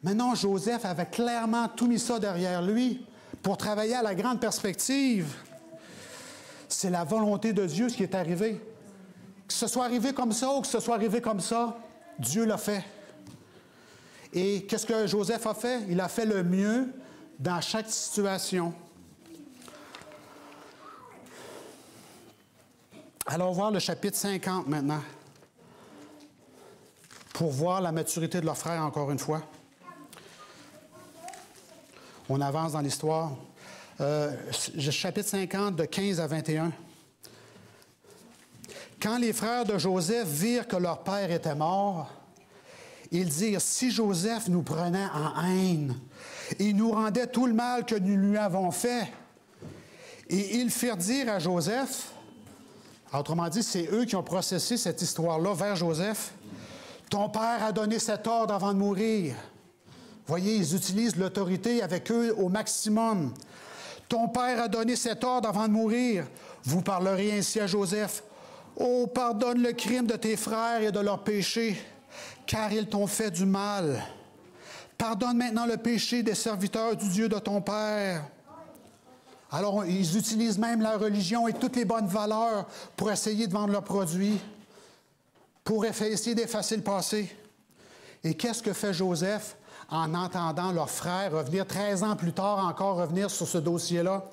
Mais non, Joseph avait clairement tout mis ça derrière lui pour travailler à la grande perspective. C'est la volonté de Dieu ce qui est arrivé. Que ce soit arrivé comme ça ou que ce soit arrivé comme ça, Dieu l'a fait. Et qu'est-ce que Joseph a fait? Il a fait le mieux dans chaque situation. Allons voir le chapitre 50 maintenant, pour voir la maturité de leurs frères encore une fois. On avance dans l'histoire. Chapitre 50, de 15 à 21. Quand les frères de Joseph virent que leur père était mort, ils dirent, si Joseph nous prenait en haine et nous rendait tout le mal que nous lui avons fait. Et ils firent dire à Joseph, autrement dit, c'est eux qui ont processé cette histoire-là vers Joseph, ton père a donné cet ordre avant de mourir. Voyez, ils utilisent l'autorité avec eux au maximum. Ton père a donné cet ordre avant de mourir. Vous parlerez ainsi à Joseph. Oh, pardonne le crime de tes frères et de leurs péchés, car ils t'ont fait du mal. Pardonne maintenant le péché des serviteurs du Dieu de ton père. Alors, ils utilisent même la religion et toutes les bonnes valeurs pour essayer de vendre leurs produits, pour essayer d'effacer le passé. Et qu'est-ce que fait Joseph en entendant leurs frères revenir, 13 ans plus tard encore revenir sur ce dossier-là?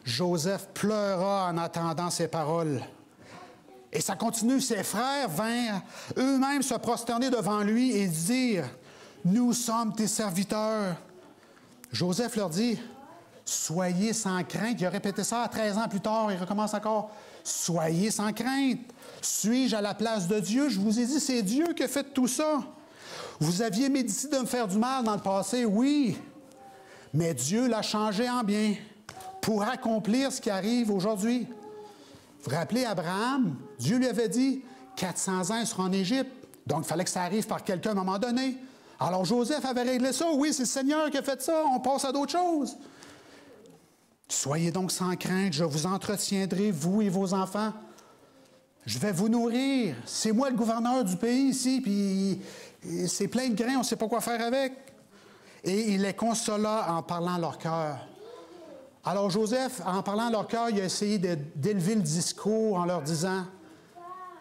Joseph pleura en entendant ces paroles. Et ça continue, ses frères vinrent eux-mêmes se prosterner devant lui et dire, « Nous sommes tes serviteurs. » Joseph leur dit, « Soyez sans crainte. » Il a répété ça à 13 ans plus tard, il recommence encore, « Soyez sans crainte. Suis-je à la place de Dieu? Je vous ai dit, c'est Dieu qui a fait tout ça. Vous aviez médité de me faire du mal dans le passé, oui, mais Dieu l'a changé en bien pour accomplir ce qui arrive aujourd'hui. » Vous vous rappelez Abraham? Dieu lui avait dit 400 ans, il sera en Égypte. Donc, il fallait que ça arrive par quelqu'un à un moment donné. Alors, Joseph avait réglé ça. Oui, c'est le Seigneur qui a fait ça. On passe à d'autres choses. Soyez donc sans crainte. Je vous entretiendrai, vous et vos enfants. Je vais vous nourrir. C'est moi le gouverneur du pays ici, puis c'est plein de grains, on ne sait pas quoi faire avec. Et il les consola en parlant leur cœur. Alors Joseph, en parlant leur cœur, il a essayé d'élever le discours en leur disant,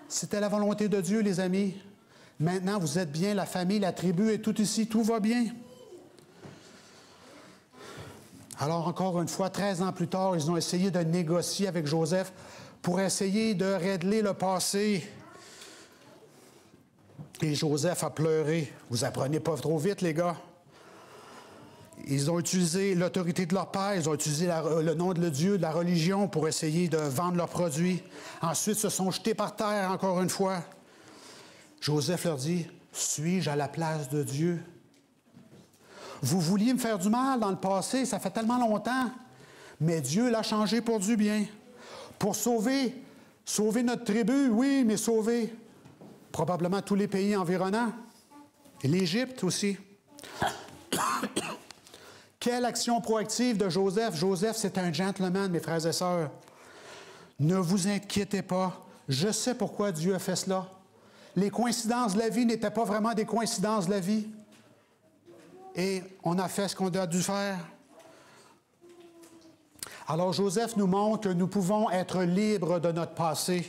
c'était la volonté de Dieu, les amis. Maintenant, vous êtes bien, la famille, la tribu est tout ici, tout va bien. Alors encore une fois, 13 ans plus tard, ils ont essayé de négocier avec Joseph pour essayer de régler le passé. Et Joseph a pleuré. Vous apprenez pas trop vite, les gars. Ils ont utilisé l'autorité de leur père, ils ont utilisé le nom de Dieu, de la religion pour essayer de vendre leurs produits. Ensuite, se sont jetés par terre encore une fois. Joseph leur dit, « Suis-je à la place de Dieu? Vous vouliez me faire du mal dans le passé, ça fait tellement longtemps, mais Dieu l'a changé pour du bien. Pour sauver notre tribu, oui, mais sauver probablement tous les pays environnants. Et l'Égypte aussi. » Quelle action proactive de Joseph. Joseph, c'est un gentleman, mes frères et sœurs. Ne vous inquiétez pas. Je sais pourquoi Dieu a fait cela. Les coïncidences de la vie n'étaient pas vraiment des coïncidences de la vie. Et on a fait ce qu'on a dû faire. Alors Joseph nous montre que nous pouvons être libres de notre passé.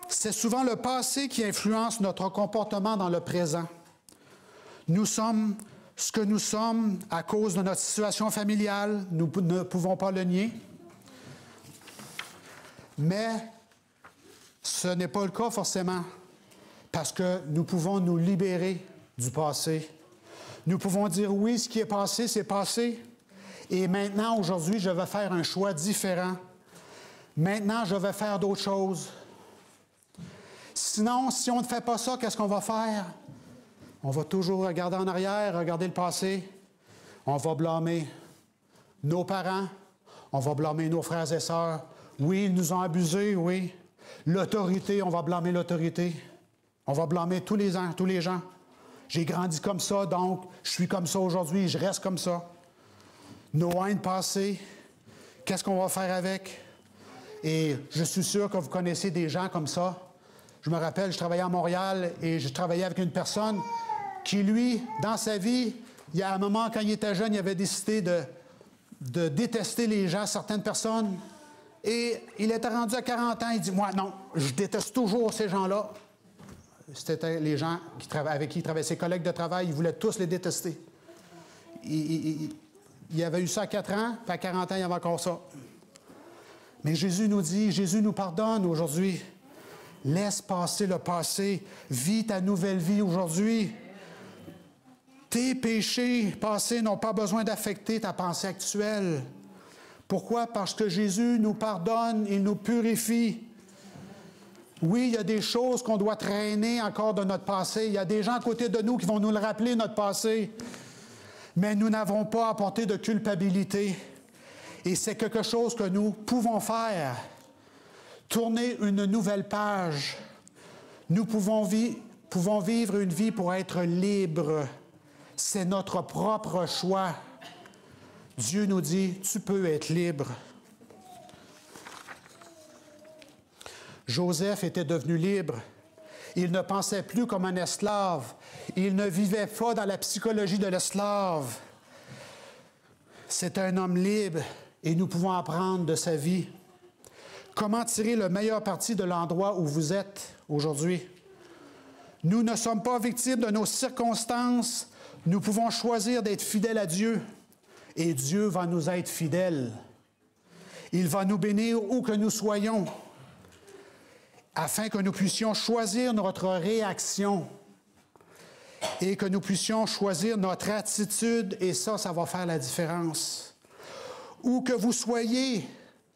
C'est souvent le passé qui influence notre comportement dans le présent. Nous sommes ce que nous sommes à cause de notre situation familiale, nous ne pouvons pas le nier. Mais ce n'est pas le cas forcément, parce que nous pouvons nous libérer du passé. Nous pouvons dire oui, ce qui est passé, c'est passé. Et maintenant, aujourd'hui, je vais faire un choix différent. Maintenant, je vais faire d'autres choses. Sinon, si on ne fait pas ça, qu'est-ce qu'on va faire? On va toujours regarder en arrière, regarder le passé. On va blâmer. nos parents, on va blâmer nos frères et sœurs. Oui, ils nous ont abusés, oui. L'autorité, on va blâmer l'autorité. On va blâmer tous les gens. J'ai grandi comme ça, donc je suis comme ça aujourd'hui, je reste comme ça. Nos haines passées, qu'est-ce qu'on va faire avec? Et je suis sûr que vous connaissez des gens comme ça. Je me rappelle, je travaillais à Montréal et je travaillais avec une personne qui, lui, dans sa vie, il y a un moment, quand il était jeune, il avait décidé de détester les gens, certaines personnes. Et il était rendu à 40 ans, il dit, moi, non, je déteste toujours ces gens-là. C'était les gens avec qui il travaillait, ses collègues de travail, il voulait tous les détester. Il avait eu ça à 4 ans, puis à 40 ans, il y avait encore ça. Mais Jésus nous dit, Jésus nous pardonne aujourd'hui. Laisse passer le passé. Vis ta nouvelle vie aujourd'hui. Tes péchés passés n'ont pas besoin d'affecter ta pensée actuelle. Pourquoi? Parce que Jésus nous pardonne, il nous purifie. Oui, il y a des choses qu'on doit traîner encore de notre passé. Il y a des gens à côté de nous qui vont nous le rappeler, notre passé. Mais nous n'avons pas à porter de culpabilité. Et c'est quelque chose que nous pouvons faire. Tourner une nouvelle page. Nous pouvons vivre une vie pour être libres. C'est notre propre choix. Dieu nous dit, tu peux être libre. Joseph était devenu libre. Il ne pensait plus comme un esclave. Il ne vivait pas dans la psychologie de l'esclave. C'est un homme libre et nous pouvons apprendre de sa vie. Comment tirer le meilleur parti de l'endroit où vous êtes aujourd'hui? Nous ne sommes pas victimes de nos circonstances. Nous pouvons choisir d'être fidèles à Dieu. Et Dieu va nous être fidèles. Il va nous bénir où que nous soyons, afin que nous puissions choisir notre réaction et que nous puissions choisir notre attitude, et ça va faire la différence. Où que vous soyez,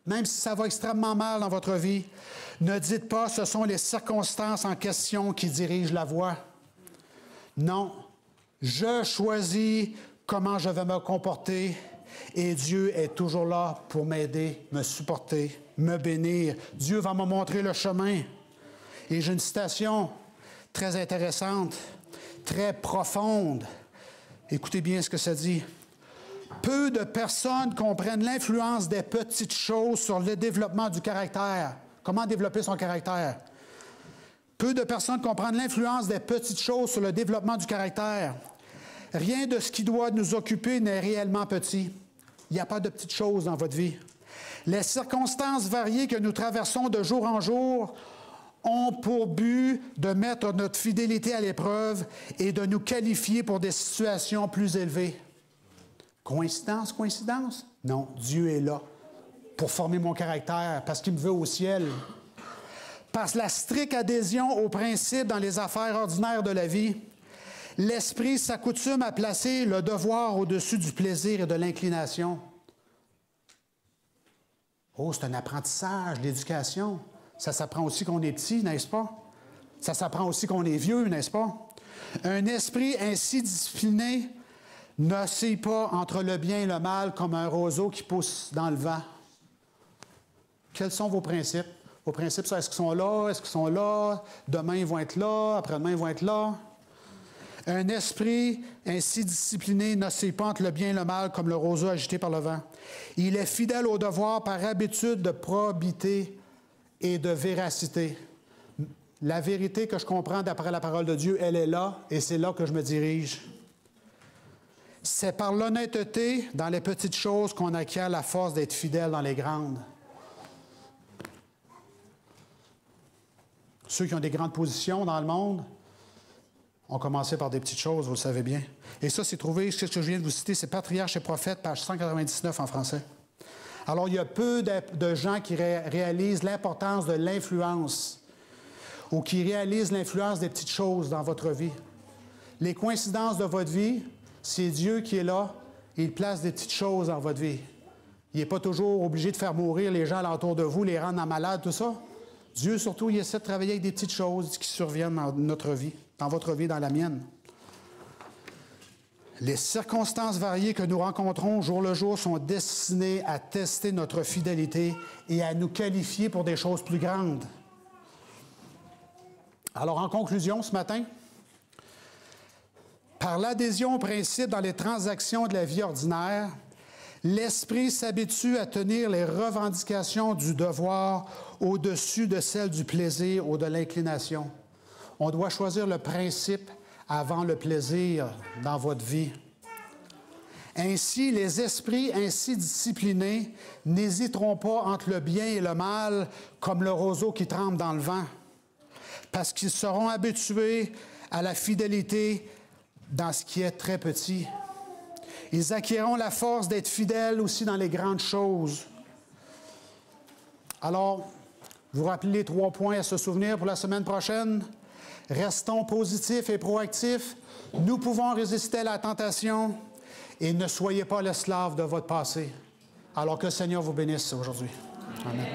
même si ça va extrêmement mal dans votre vie, ne dites pas « ce sont les circonstances en question qui dirigent la voie ». Non, je choisis comment je vais me comporter et Dieu est toujours là pour m'aider, me supporter, me bénir. Dieu va me montrer le chemin. Et j'ai une citation très intéressante, très profonde. Écoutez bien ce que ça dit. Peu de personnes comprennent l'influence des petites choses sur le développement du caractère. Comment développer son caractère? Peu de personnes comprennent l'influence des petites choses sur le développement du caractère. Rien de ce qui doit nous occuper n'est réellement petit. Il n'y a pas de petites choses dans votre vie. Les circonstances variées que nous traversons de jour en jour ont pour but de mettre notre fidélité à l'épreuve et de nous qualifier pour des situations plus élevées. Coïncidence, coïncidence? Non, Dieu est là pour former mon caractère, parce qu'il me veut au ciel. Par la stricte adhésion aux principes dans les affaires ordinaires de la vie, l'esprit s'accoutume à placer le devoir au-dessus du plaisir et de l'inclination. Oh, c'est un apprentissage, l'éducation. Ça s'apprend aussi qu'on est petit, n'est-ce pas? Ça s'apprend aussi qu'on est vieux, n'est-ce pas? Un esprit ainsi discipliné n'oscille pas entre le bien et le mal comme un roseau qui pousse dans le vent. Quels sont vos principes? Vos principes, est-ce qu'ils sont là? Est-ce qu'ils sont là? Demain, ils vont être là. Après-demain, ils vont être là. Un esprit ainsi discipliné n'oscille pas entre le bien et le mal comme le roseau agité par le vent. Il est fidèle au devoir par habitude de probité et de véracité. La vérité que je comprends d'après la parole de Dieu, elle est là et c'est là que je me dirige. C'est par l'honnêteté dans les petites choses qu'on acquiert la force d'être fidèle dans les grandes. Ceux qui ont des grandes positions dans le monde ont commencé par des petites choses, vous le savez bien. Et ça, c'est trouvé, ce que je viens de vous citer, c'est Patriarches et Prophètes, page 199 en français. Alors, il y a peu de gens qui réalisent l'importance de l'influence ou qui réalisent l'influence des petites choses dans votre vie. Les coïncidences de votre vie, c'est Dieu qui est là, il place des petites choses dans votre vie. Il n'est pas toujours obligé de faire mourir les gens alentour de vous, les rendre malades, tout ça. Dieu, surtout, il essaie de travailler avec des petites choses qui surviennent dans notre vie, dans votre vie, dans la mienne. Les circonstances variées que nous rencontrons jour le jour sont destinées à tester notre fidélité et à nous qualifier pour des choses plus grandes. Alors, en conclusion, ce matin, par l'adhésion au principe dans les transactions de la vie ordinaire, l'esprit s'habitue à tenir les revendications du devoir au-dessus de celles du plaisir ou de l'inclination. On doit choisir le principe avant le plaisir dans votre vie. Ainsi, les esprits ainsi disciplinés n'hésiteront pas entre le bien et le mal comme le roseau qui tremble dans le vent, parce qu'ils seront habitués à la fidélité dans ce qui est très petit. Ils acquerront la force d'être fidèles aussi dans les grandes choses. Alors, vous rappelez les 3 points à se souvenir pour la semaine prochaine? Restons positifs et proactifs. Nous pouvons résister à la tentation et ne soyez pas l'esclave de votre passé. Alors que le Seigneur vous bénisse aujourd'hui. Amen.